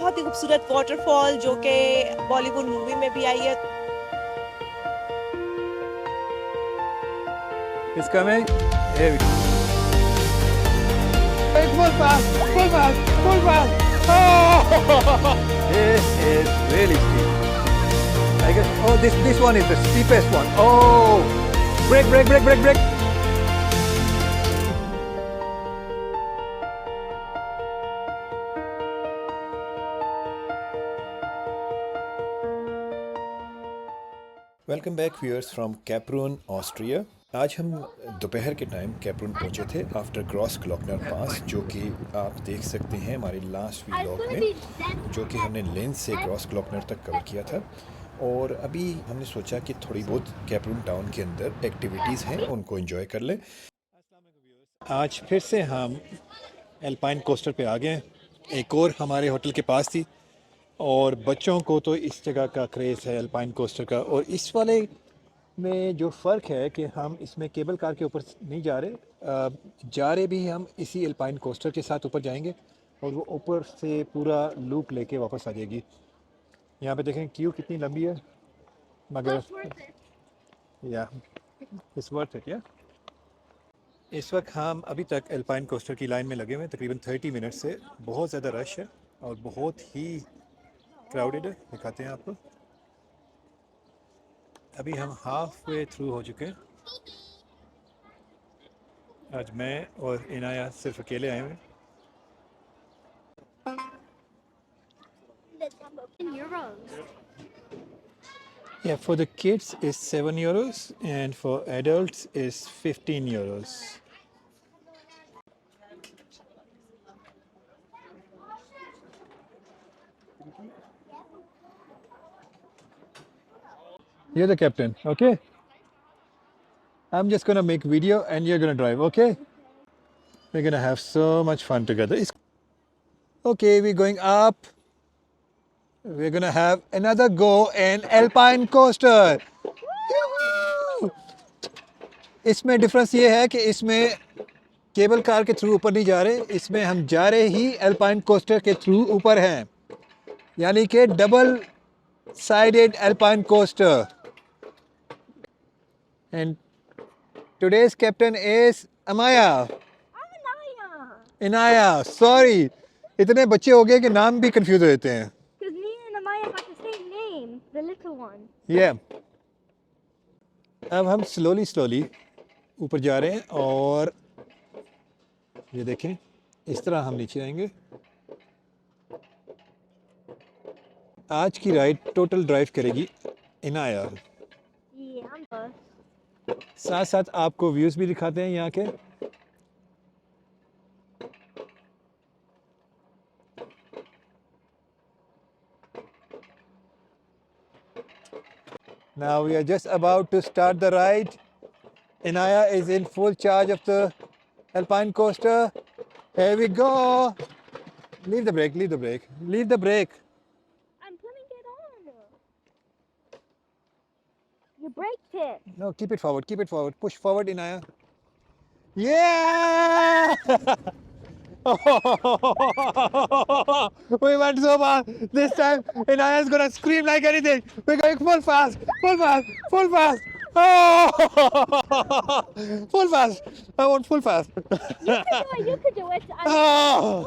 बहुत ही खूबसूरत वाटरफॉल जो कि बॉलीवुड मूवी में भी आई है। It's coming. Here we go. Full fast, full fast, full fast. Oh! This is really steep. I guess. Oh, this one is the steepest one. Oh! Break, break, break, break, break. Welcome back viewers from Kaprun Austria. आज हम दोपहर के time कैप्रून पहुंचे थे after cross ग्लॉकनर पास, जो कि आप देख सकते हैं हमारे लास्ट व्लॉग में, जो कि हमने लेंस से क्रॉस ग्लॉकनर तक कवर किया था। और अभी हमने सोचा कि थोड़ी बहुत कैप्रून टाउन के अंदर एक्टिविटीज़ हैं उनको एंजॉय कर लें। आज फिर से हम एल्पाइन कोस्टर पे आ गए। एक और हमारे होटल के पास थी और बच्चों को तो इस जगह का क्रेज़ है एल्पाइन कोस्टर का। और इस वाले में जो फ़र्क है कि हम इसमें केबल कार के ऊपर नहीं जा रहे भी हम इसी एल्पाइन कोस्टर के साथ ऊपर जाएंगे और वो ऊपर से पूरा लूप लेके वापस आ जाएगी। यहाँ पे देखें क्यू कितनी लंबी है, मगर या इस वर्थ इट या। इस वक्त हम अभी तक एल्पाइन कोस्टर की लाइन में लगे हुए हैं तकरीबन 30 मिनट से। बहुत ज़्यादा रश है और बहुत ही क्राउडेड है। दिखाते हैं आपको। अभी हम हाफ वे थ्रू हो चुके हैं। आज मैं और इनाया सिर्फ अकेले आए हुए। Yeah, for the kids is 7 euros and for adults is 15 euros. You're the captain, okay? I'm just gonna make video and you're gonna drive, okay? We're gonna have so much fun together. Okay, we're going up. We're gonna have another go in Alpine coaster. Yoo-hoo! इसमें difference ये है कि इसमें cable car के through ऊपर नहीं जा रहे, इसमें हम जा रहे ही एल्पाइन कोस्टर के थ्रू ऊपर हैं, यानी कि double sided alpine coaster. And today's captain is Amaya. Inaya, sorry, इतने बच्चे हो गए कि नाम भी कंफ्यूज हो जाते हैं। Yeah. अब हम स्लोली ऊपर जा रहे हैं और ये देखें इस तरह हम नीचे आएंगे। आज की राइड टोटल ड्राइव करेगी इनाया। साथ साथ आपको व्यूज भी दिखाते हैं यहाँ के। Now we are just about to start the ride. Inaya is in full charge of the Alpine coaster. Here we go. Leave the brake, leave the brake, leave the brake. I'm putting it on. You braked it. No, keep it forward. Push forward, Inaya. Yeah! We went so fast. This time, Inaya is gonna scream like anything. We're going full fast. Oh! Full fast. I want full fast. You could do it. Oh!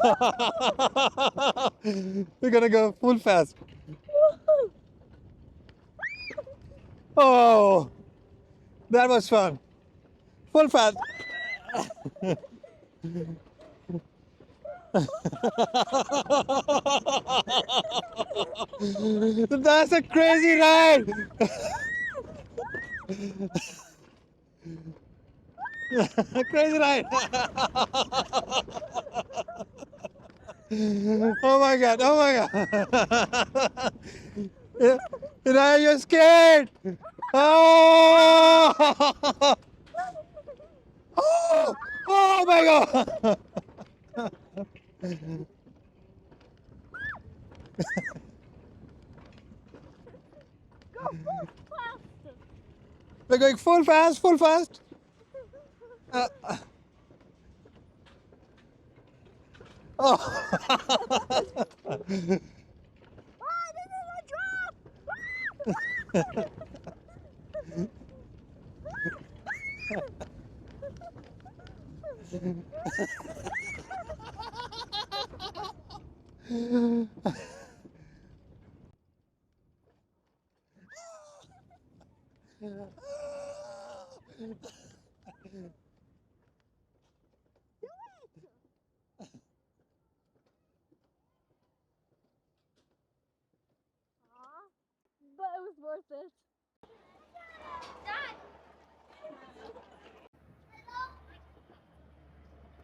We're gonna go full fast. Oh! That was fun. Full fast. That's a crazy ride. Crazy ride. Oh my god. Inaya, you're scared. Oh! Oh my god. Go full fast. We're going full fast. Oh. Aw, but it was worth it. Dad,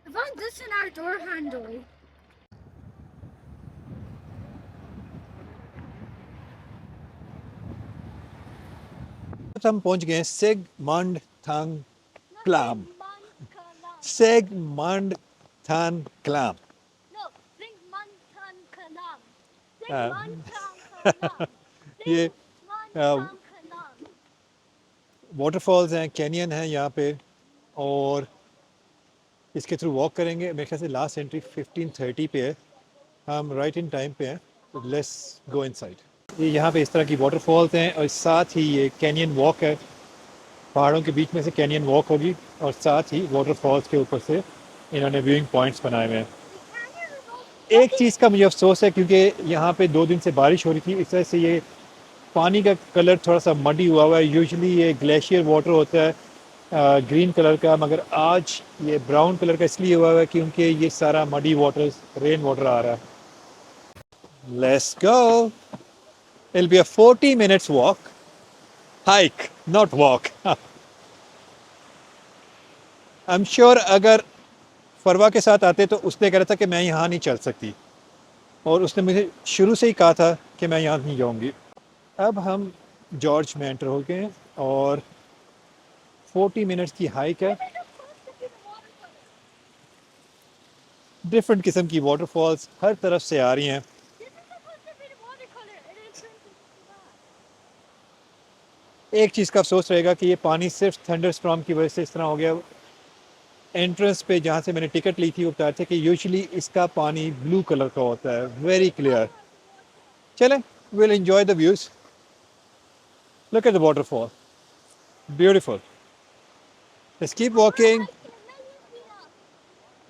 I found this in our door handle. हम पहुंच गए सेग मंड थंग claim. Mankalam. सेग मंड थंग क्लाम। No, think Mankankalam. Think Uh, Mankankalam. ये Think Mankankalam. वाटरफॉल्स हैं, कैनियन है यहाँ पे, और इसके थ्रू वॉक करेंगे। मेरे ख्याल से लास्ट एंट्री 15:30 पे है। हम राइट इन टाइम पे हैं, तो लेट्स गो इनसाइड। ये यहाँ पे इस तरह की वाटरफॉल्स हैं और साथ ही ये कैनियन वॉक है। पहाड़ों के बीच में से कैनियन वॉक होगी और साथ ही वाटरफॉल्स के ऊपर से इन्होंने व्यूइंग पॉइंट्स बनाए हुए हैं। एक चीज़ का मुझे अफसोस है, क्योंकि यहाँ पे 2 दिन से बारिश हो रही थी, इस वजह से ये पानी का कलर थोड़ा सा मडी हुआ हुआ है। यूजुअली ये ग्लेशियर वाटर होता है ग्रीन कलर का, मगर आज ये ब्राउन कलर का इसलिए हुआ हुआ है क्योंकि ये सारा मडी वाटर, रेन वाटर आ रहा है। Let's go. It be a 40 minutes walk, hike not walk. I am sure अगर फरवा के साथ आते तो उसने कह रहा था कि मैं यहाँ नहीं चल सकती, और उसने मुझे शुरू से ही कहा था कि मैं यहाँ नहीं जाऊँगी। अब हम जॉर्ज में एंटर हो गए हैं और 40 मिनट्स की हाइक है। डिफरेंट किस्म की वाटरफॉल्स हर तरफ से आ रही हैं। This is supposed to be the watercolor, and it turns into that. एक चीज़ का अफसोस रहेगा कि ये पानी सिर्फ थंडर स्टॉर्म की वजह से इस तरह हो गया। एंट्रेंस पे जहाँ से मैंने टिकट ली थी वो बता रहे थे कि यूजुअली इसका पानी ब्लू कलर का होता है, वेरी क्लियर। चलें, will enjoy the views. Look at the waterfall, beautiful. Let's keep I want to walking. hike a million feet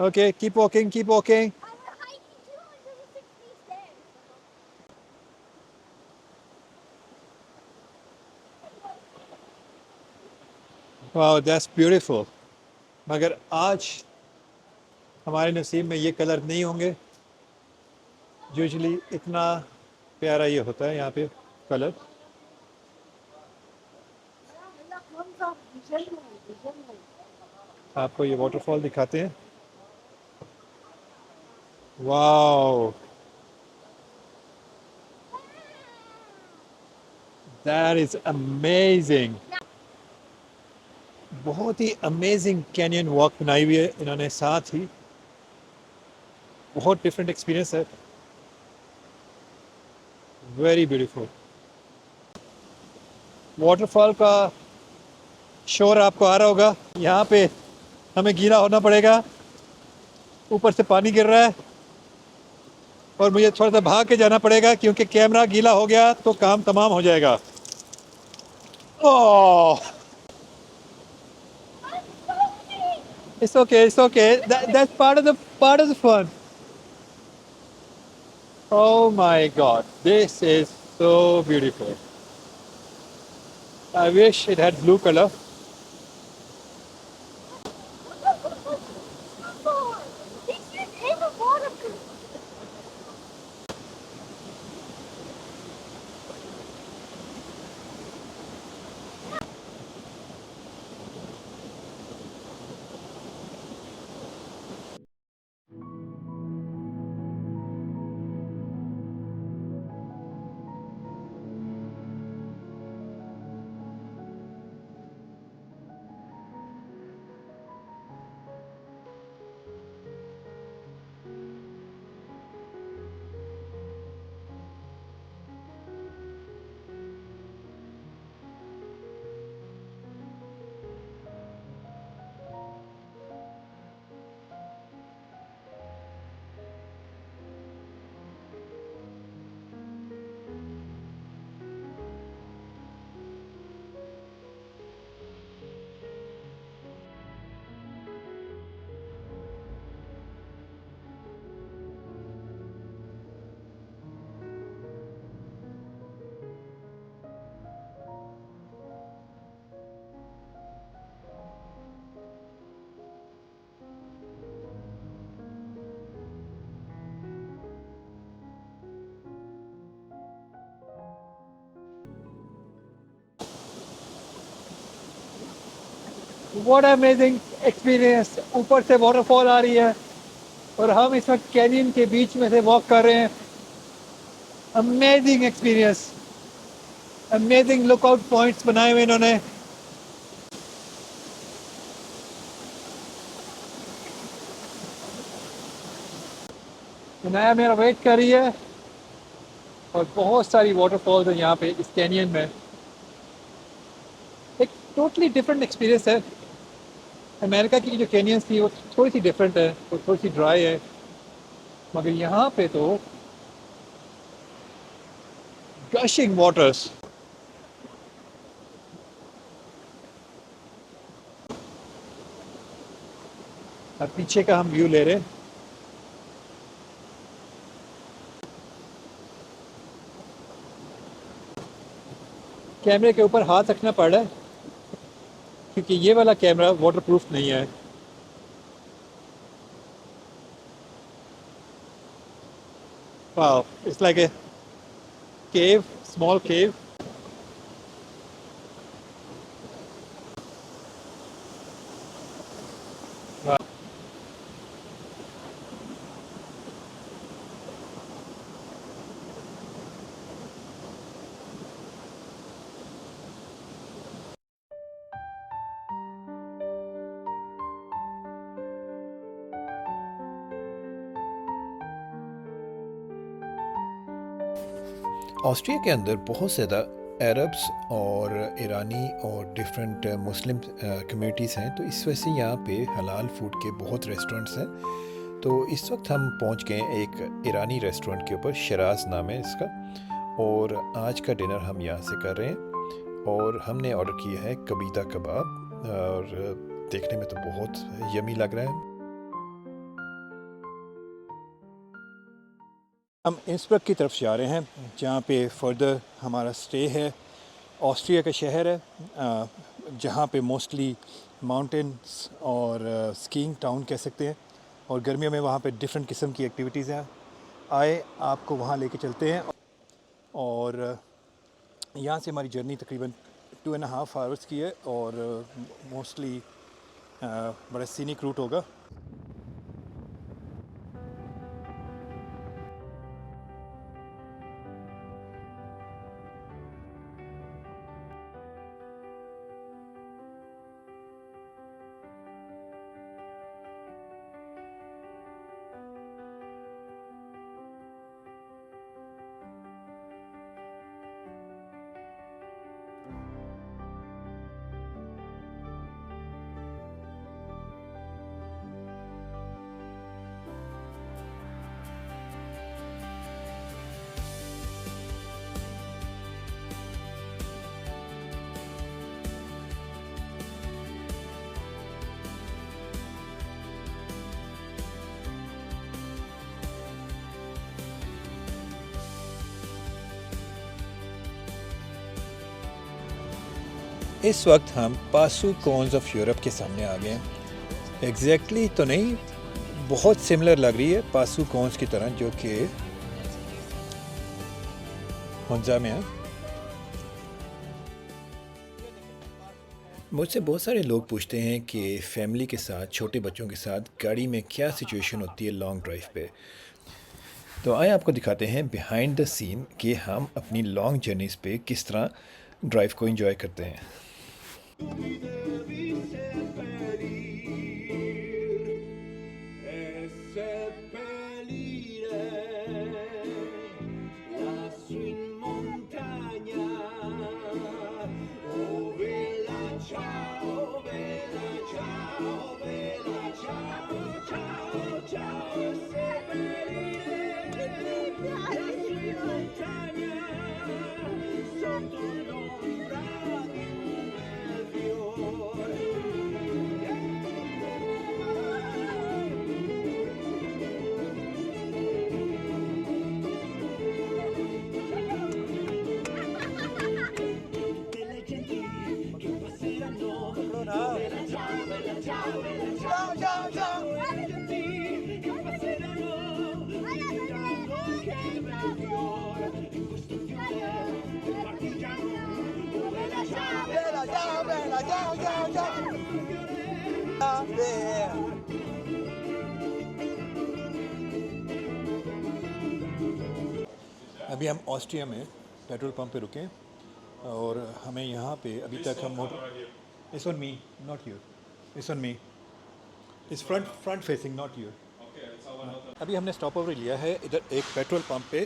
up. Okay, keep walking, keep walking. I want to hike 260 stairs. Wow, that's beautiful. मगर आज हमारे नसीब में ये colour नहीं होंगे। Usually इतना प्यारा ये होता है यहाँ पे कलर। आपको ये वाटरफॉल दिखाते हैं। Wow, that is amazing. बहुत ही अमेजिंग कैनियन वॉक बनाई हुई है इन्होंने, साथ ही बहुत डिफरेंट एक्सपीरियंस है, वेरी ब्यूटीफुल। वाटरफॉल का शोर आपको आ रहा होगा। यहाँ पे हमें गीला होना पड़ेगा, ऊपर से पानी गिर रहा है और मुझे थोड़ा सा भाग के जाना पड़ेगा क्योंकि कैमरा गीला हो गया तो काम तमाम हो जाएगा। ओह, it's okay, it's okay. That's part of the fun. Oh my God, this is so beautiful. I wish it had blue color. This is a watercolor. What amazing experience. ऊपर से वाटरफॉल आ रही है और हम इस वक्त कैनियन के बीच में से वॉक कर रहे हैं। Amazing experience, amazing lookout points बनाए हुए इन्होंने। नया मेरा वेट कर रही है और बहुत सारी वाटरफॉल्स हैं यहाँ पे इस कैनियन में। एक टोटली डिफरेंट एक्सपीरियंस है। अमेरिका की जो कैनियंस थी वो थोड़ी सी डिफरेंट है, वो थोड़ी सी ड्राई है, मगर यहाँ पे तो गशिंग वाटर्स। अब पीछे का हम व्यू ले रहे हैं। कैमरे के ऊपर हाथ रखना पड़ रहा है क्योंकि ये वाला कैमरा वाटरप्रूफ नहीं है। Wow, it's like a cave, small cave. Austria के अंदर बहुत ज़्यादा अरब्स और ईरानी और डिफरेंट मुस्लिम कम्युनिटीज़ हैं, तो इस वजह से यहाँ पे हलाल फूड के बहुत रेस्टोरेंट्स हैं। तो इस वक्त हम पहुँच गए एक ईरानी रेस्टोरेंट के ऊपर, शराज नाम है इसका, और आज का डिनर हम यहाँ से कर रहे हैं। और हमने ऑर्डर किया है कबीदा कबाब और देखने में तो बहुत यमी लग रहा है। हम इंसब्रग की तरफ जा रहे हैं जहाँ पे फर्दर हमारा स्टे है। ऑस्ट्रिया का शहर है जहाँ पे मोस्टली माउंटेन्स और स्कीइंग टाउन कह सकते हैं, और गर्मियों में वहाँ पे डिफरेंट किस्म की एक्टिविटीज़ हैं। आए आपको वहाँ लेके चलते हैं। और यहाँ से हमारी जर्नी तकरीबन 2.5 आवर्स की है और मोस्टली बड़ा सीनिक रूट होगा। इस वक्त हम पासू कॉन्स ऑफ यूरोप के सामने आ गए हैं। एग्जैक्टली तो नहीं, बहुत सिमिलर लग रही है पासू कॉन्स की तरह, जो कि हुंजा में है। मुझसे बहुत सारे लोग पूछते हैं कि फैमिली के साथ, छोटे बच्चों के साथ गाड़ी में क्या सिचुएशन होती है लॉन्ग ड्राइव पे। तो आइए आपको दिखाते हैं बिहाइंड द सीन कि हम अपनी लॉन्ग जर्नीज़ पे किस तरह ड्राइव को एंजॉय करते हैं। Bella, ciao, bella, ciao, ciao, ciao. अभी हम ऑस्ट्रिया में पेट्रोल पंप पे रुके और हमें यहाँ पे अभी तक हम motor it's on me not here it's on me it's front facing not here. अभी हमने स्टॉप ओवर लिया है इधर एक पेट्रोल पंप पे।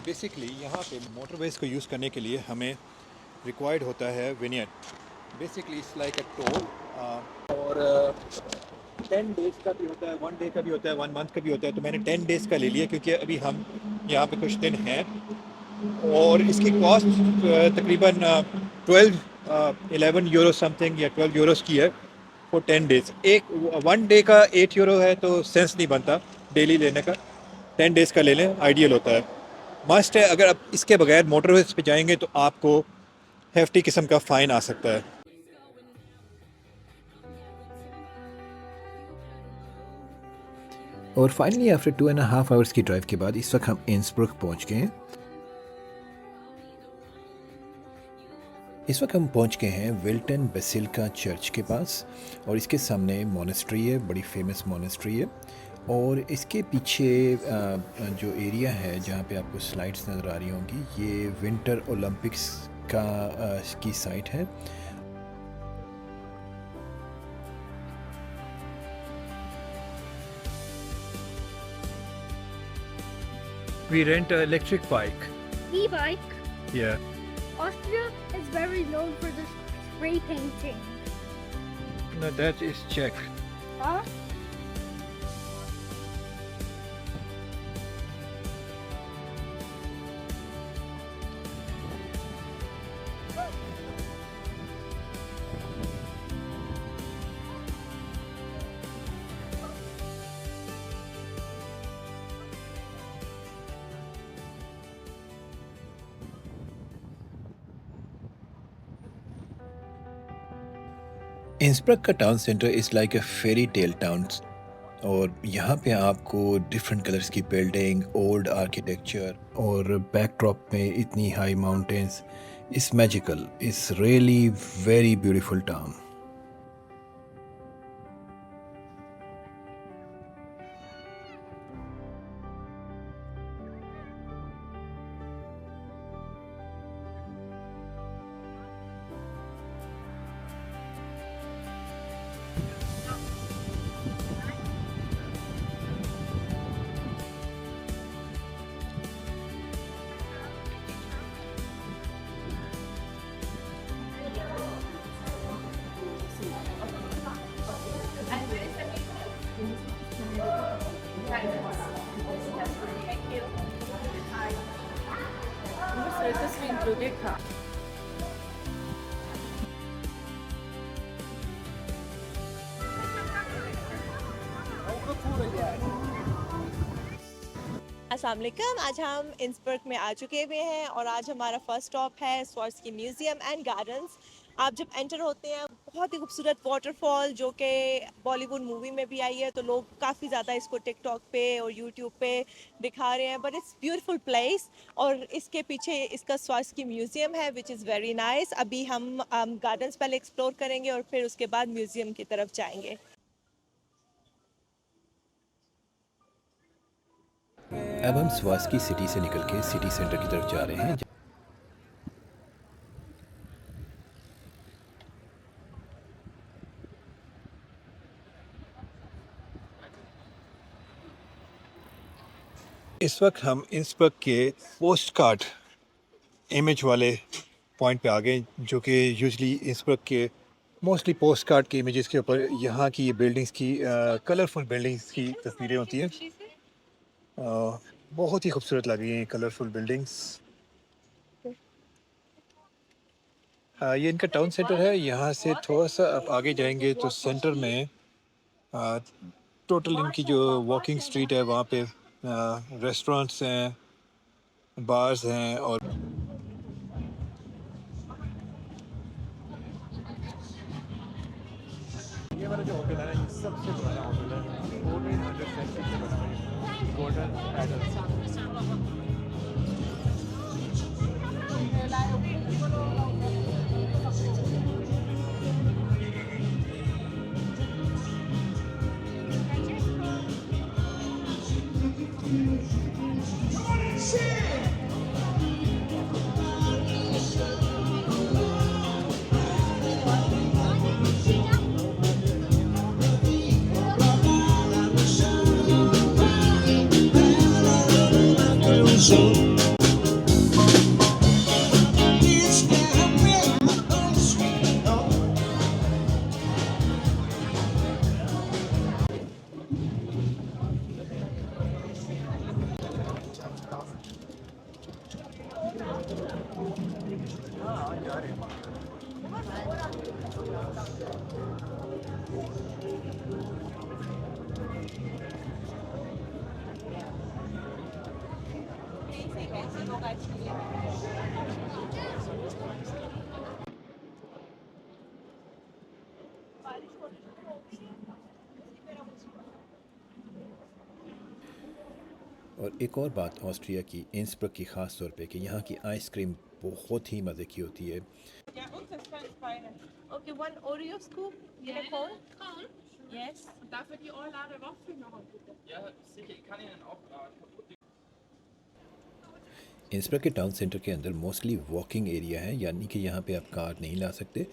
बेसिकली यहाँ पे मोटरवेज को यूज़ करने के लिए हमें रिक्वायर्ड होता है vignette. Basically it's like a toll और 10 डेज़ का भी होता है, 1 डे का भी होता है, 1 मंथ का भी होता है। तो मैंने 10 डेज़ का ले लिया क्योंकि अभी हम यहाँ पे कुछ दिन हैं और इसकी कॉस्ट तकरीबन 11 यूरो समथिंग या 12 यूरोस की है फॉर 10 डेज़। 1 डे का 8 यूरो है तो सेंस नहीं बनता डेली लेने का। 10 डेज़ का ले लें, आइडियल होता है, मस्ट है। अगर आप इसके बगैर मोटरवेज पे जाएंगे तो आपको हेफ्टी किस्म का फ़ाइन आ सकता है। और फाइनली आफ्टर 2.5 आवर्स की ड्राइव के बाद इस वक्त हम इंसब्रुक पहुंच गए हैं। इस वक्त हम पहुंच गए हैं विल्टन बेसिलिका चर्च के पास और इसके सामने मोनेस्ट्री है, बड़ी फेमस मोनेस्ट्री है। और इसके पीछे जो एरिया है जहाँ पे आपको स्लाइड्स नज़र आ रही होंगी, ये विंटर ओलंपिक्स की साइट है। We rent an electric bike. E-bike. Yeah. Austria is very known for the spray painting. No, that is Czech. Huh? इंसब्रक का town centre is like a fairy tale town और यहाँ पे आपको different colours की building, old architecture और backdrop में इतनी high mountains, it's magical, it's really very beautiful town. अस्सलाम वालेकुम। आज हम इंसब्रुक में आ चुके हुए हैं और आज हमारा फर्स्ट स्टॉप है स्वार्स्की म्यूज़ियम एंड गार्डन्स। आप जब एंटर होते हैं, बहुत ही खूबसूरत वाटरफॉल जो कि बॉलीवुड मूवी में भी आई है, तो लोग काफ़ी ज़्यादा इसको टिकटॉक पे और यूट्यूब पे दिखा रहे हैं, बट इट्स ब्यूटीफुल प्लेस। और इसके पीछे इसका स्वार्स्की म्यूज़ियम है विच इज़ वेरी नाइस। अभी हम गार्डन्स पहले एक्सप्लोर करेंगे और फिर उसके बाद म्यूज़ियम की तरफ जाएंगे। अब हम स्वार्स्की सिटी से निकल के सिटी सेंटर की तरफ जा रहे हैं। इस वक्त हम इंसब्रुक के पोस्ट कार्ड इमेज वाले पॉइंट पे आ गए, जो कि यूजली इंसब्रुक के मोस्टली पोस्ट कार्ड के इमेजेस के ऊपर यहाँ की बिल्डिंग्स की कलरफुल बिल्डिंग्स की तस्वीरें होती हैं। बहुत ही खूबसूरत लग रही हैं कलरफुल बिल्डिंग्स। ये इनका टाउन सेंटर है। यहाँ से थोड़ा सा आप आगे जाएंगे तो सेंटर में टोटल इनकी जो वॉकिंग स्ट्रीट है वहाँ पे रेस्टोरेंट्स हैं, बार्स हैं। और ये वाला जो होटल है ना, ये सबसे पुराना होटल है, 1400 सेंचुरी से बना है, गोल्डन एडल्स। और एक और बात ऑस्ट्रिया की इंसब्रक की ख़ास तौर पे कि यहाँ की आइसक्रीम बहुत ही मज़े की होती है। Okay, one Oreo scoop in a cone. Cone? Yes. Dafür die Ohrlade Waffeln noch bitte. इंसब्रक के टाउन सेंटर के अंदर मोस्टली वॉकिंग एरिया है, यानी कि यहाँ पे आप कार नहीं ला सकते।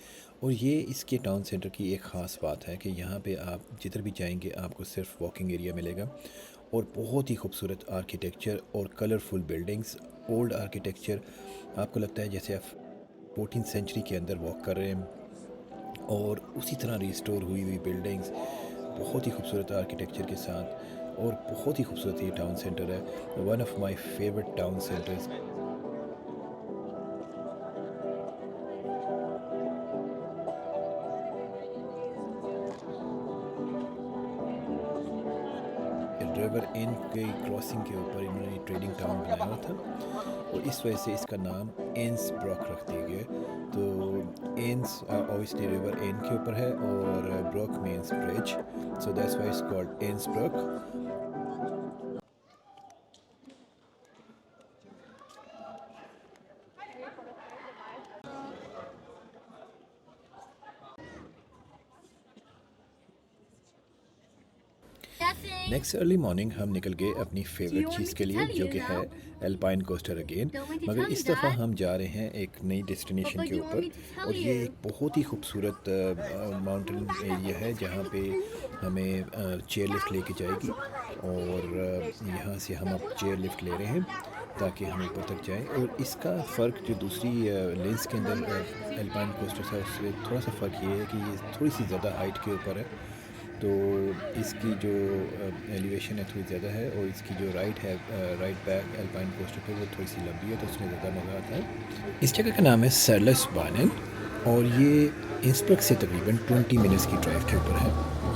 और ये इसके टाउन सेंटर की एक ख़ास बात है कि यहाँ पे आप जिधर भी जाएंगे आपको सिर्फ वॉकिंग एरिया मिलेगा और बहुत ही खूबसूरत आर्किटेक्चर और कलरफुल बिल्डिंग्स, ओल्ड आर्किटेक्चर। आपको लगता है जैसे आप 14th सेंचुरी के अंदर वॉक कर रहे हैं और उसी तरह रिस्टोर हुई हुई बिल्डिंग्स, बहुत ही खूबसूरत आर्किटेक्चर के साथ, और बहुत ही खूबसूरत ये टाउन सेंटर है। One of my favourite town centres. River in के क्रॉसिंग के ऊपर इन्होंने ट्रेडिंग टाउन बनाया हुआ था और इस वजह से इसका नाम एन्सब्रक रख दिया गया। तो एन्स ऑब्वियसली रिवर इन के ऊपर है और bruck means bridge, so that's why it's called Innsbruck. Next early morning हम निकल गए अपनी फेवरेट चीज़ के लिए, जो कि है एल्पाइन कोस्टर अगेन। मगर इस दफ़ा हम जा रहे हैं एक नई डेस्टिनेशन के ऊपर, और ये एक बहुत ही खूबसूरत माउंटेन एरिया है जहाँ पे हमें चेयर लिफ्ट लेके जाएगी। और यहाँ से हम अब चेयर लिफ्ट ले रहे हैं ताकि हम ऊपर तक जाएं। और इसका फ़र्क जो दूसरी लेंस के अंदर एल्पाइन कोस्टर है उससे थोड़ा सा फ़र्क ये है कि ये थोड़ी सी ज़्यादा हाइट के ऊपर है, तो इसकी जो एलिवेशन है थोड़ी ज़्यादा है, और इसकी जो राइड है राइड बैक एल्पाइन कोस्टर पे वो थोड़ी सी लंबी है, तो उसमें ज़्यादा मज़ा आता है। इस जगह का नाम है सर्लसबानेन और ये इंसब्रक से तकरीबन 20 मिनट्स की ड्राइव के ऊपर है।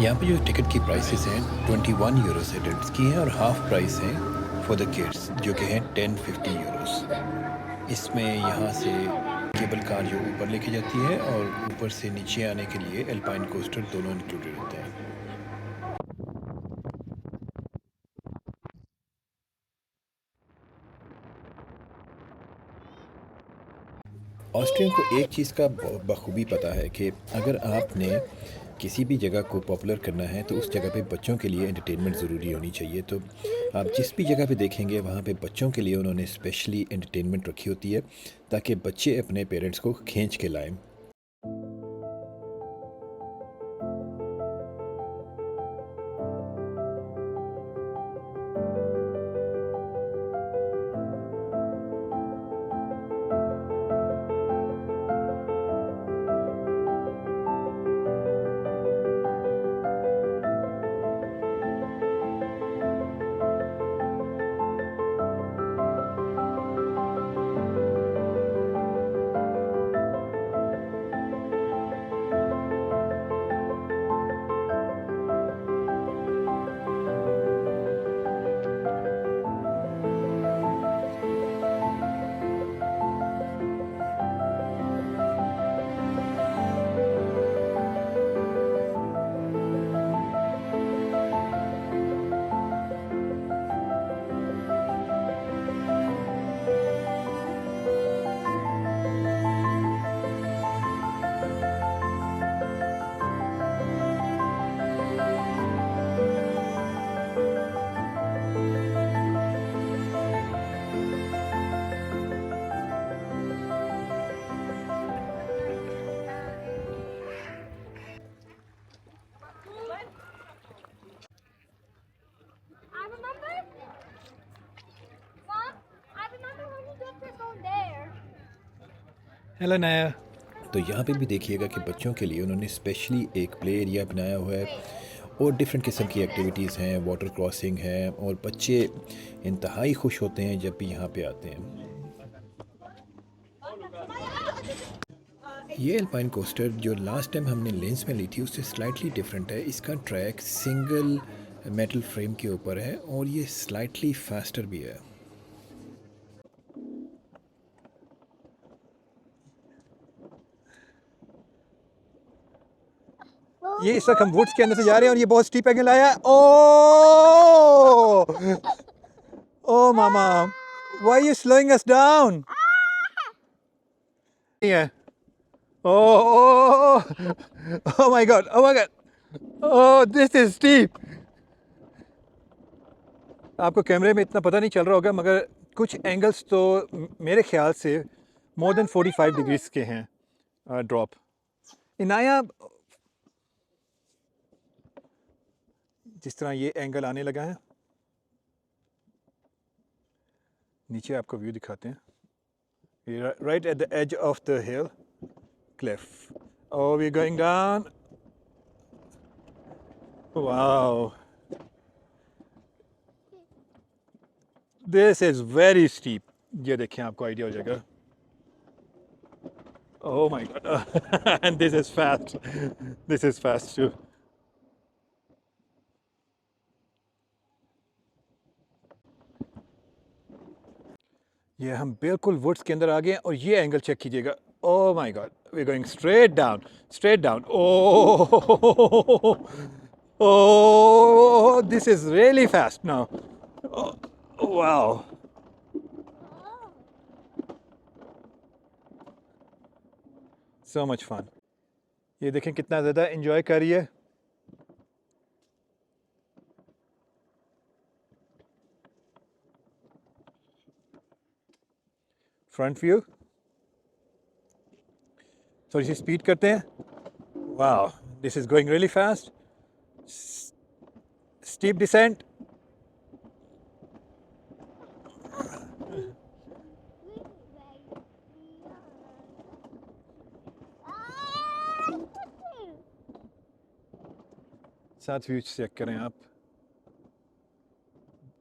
यहाँ पे जो टिकट की प्राइसेस हैं 21 यूरोस एडल्ट्स की हैं और हाफ़ प्राइस हैं फॉर द किड्स, जो कि हैं 10-50 यूरोस। इसमें यहाँ से केबल कार जो ऊपर लेके जाती है और ऊपर से नीचे आने के लिए एल्पाइन कोस्टर दोनों इंक्लूडेड होते हैं। ऑस्ट्रियन को एक चीज़ का बखूबी पता है कि अगर आपने किसी भी जगह को पॉपुलर करना है तो उस जगह पे बच्चों के लिए एंटरटेनमेंट ज़रूरी होनी चाहिए। तो आप जिस भी जगह पे देखेंगे वहाँ पे बच्चों के लिए उन्होंने स्पेशली एंटरटेनमेंट रखी होती है ताकि बच्चे अपने पेरेंट्स को खींच के लाएं। हेलो नया। तो यहाँ पे भी देखिएगा कि बच्चों के लिए उन्होंने स्पेशली एक प्ले एरिया बनाया हुआ है और डिफरेंट किस्म की एक्टिविटीज़ हैं, वाटर क्रॉसिंग है और बच्चे इंतहाई खुश होते हैं जब भी यहाँ पे आते हैं। ये अल्पाइन कोस्टर जो लास्ट टाइम हमने लेंस में ली थी उससे स्लाइटली डिफरेंट है। इसका ट्रैक सिंगल मेटल फ्रेम के ऊपर है और ये स्लाइटली फास्टर भी है। ये इस वक्त हम वुड्स के अंदर से जा रहे हैं और ये बहुत स्टीप एंगल आया। Oh oh mama, why you slowing us down? Yeah. Oh, oh my God. Oh my God. Oh, this is steep. आपको कैमरे में इतना पता नहीं चल रहा होगा मगर कुछ एंगल्स तो मेरे ख्याल से मोर देन 45 डिग्रीज के हैं ड्रॉप। इनाया, जिस तरह ये एंगल आने लगा है, नीचे आपको व्यू दिखाते हैं। Right at the edge of the hill cliff. Oh, we're going down. Wow. This is very steep. ये देखें, आपको आइडिया हो जाएगा। Oh my God. And this is fast. This is fast too. ये हम बिल्कुल वुड्स के अंदर आ गए हैं और ये एंगल चेक कीजिएगा। Oh my God. We're going straight down. Straight down. Oh, oh, this is really fast now. Oh, wow. So much fun. ये देखें कितना ज़्यादा enjoy कर रही है। फ्रंट व्यू थोड़ी सी स्पीड करते हैं। Wow, this is going really fast. Steep descent. साथ व्यू चेक करें आप,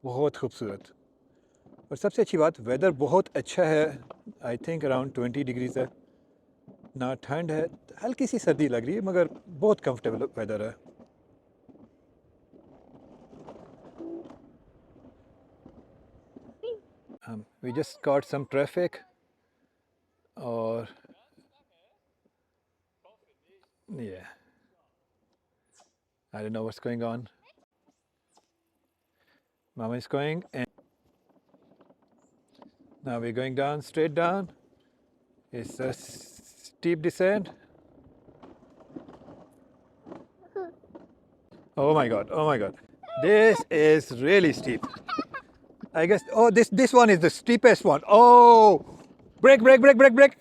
बहुत खूबसूरत। और सबसे अच्छी बात, वेदर बहुत अच्छा है। आई थिंक अराउंड 20 डिग्रीज है, ना ठंड है, हल्की सी सर्दी लग रही है मगर बहुत कंफर्टेबल वेदर है। We just caught some traffic or yeah, I don't know what's going on. Mama is going and now we're going down, straight down. It's a steep descent. Oh my God, oh my God. This is really steep. I guess, oh, this one is the steepest one. Oh, brake, brake, brake, brake, brake.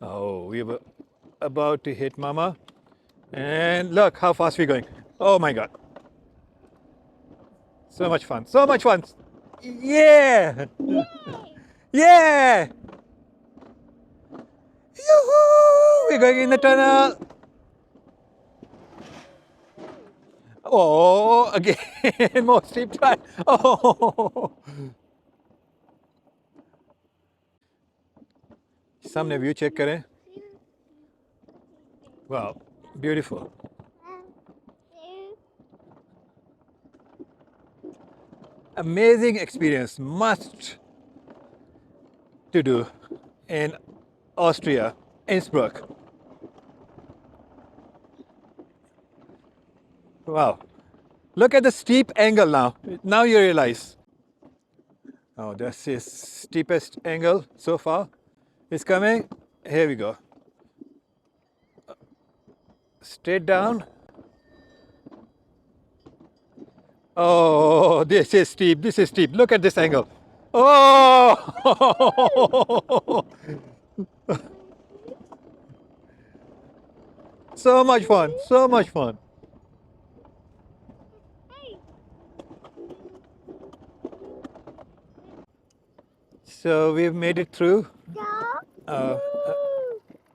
Oh, we were about to hit Mama. And look how fast we're going. Oh my God. So much fun, so much fun. Yeah. Yeah. Yoo-hoo! We're going in the tunnel. Oh, again, more steep time. Oh. सामने view check करें। Wow, beautiful. Amazing experience, must to do in Austria, Innsbruck. Wow, look at the steep angle now. Now you realize. Oh, that's his steepest angle so far. It's coming. Here we go. Straight down. Oh, this is steep. This is steep. Look at this angle. Oh! So much fun. So much fun. So we've made it through.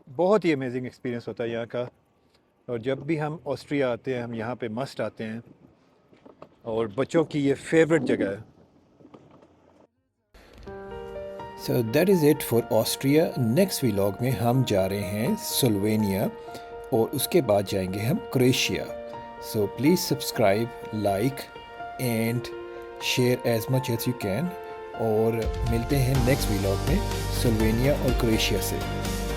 बहुत ही amazing experience होता है यहाँ का। और जब भी हम Austria आते हैं हम यहाँ पे मस्ट आते हैं और बच्चों की ये फेवरेट जगह है। So that is it for Austria. Next vlog में हम जा रहे हैं स्लोवेनिया और उसके बाद जाएंगे हम Croatia. So please subscribe, like and share as much as you can, और मिलते हैं नेक्स्ट व्लॉग में स्लोवेनिया और क्रोएशिया से।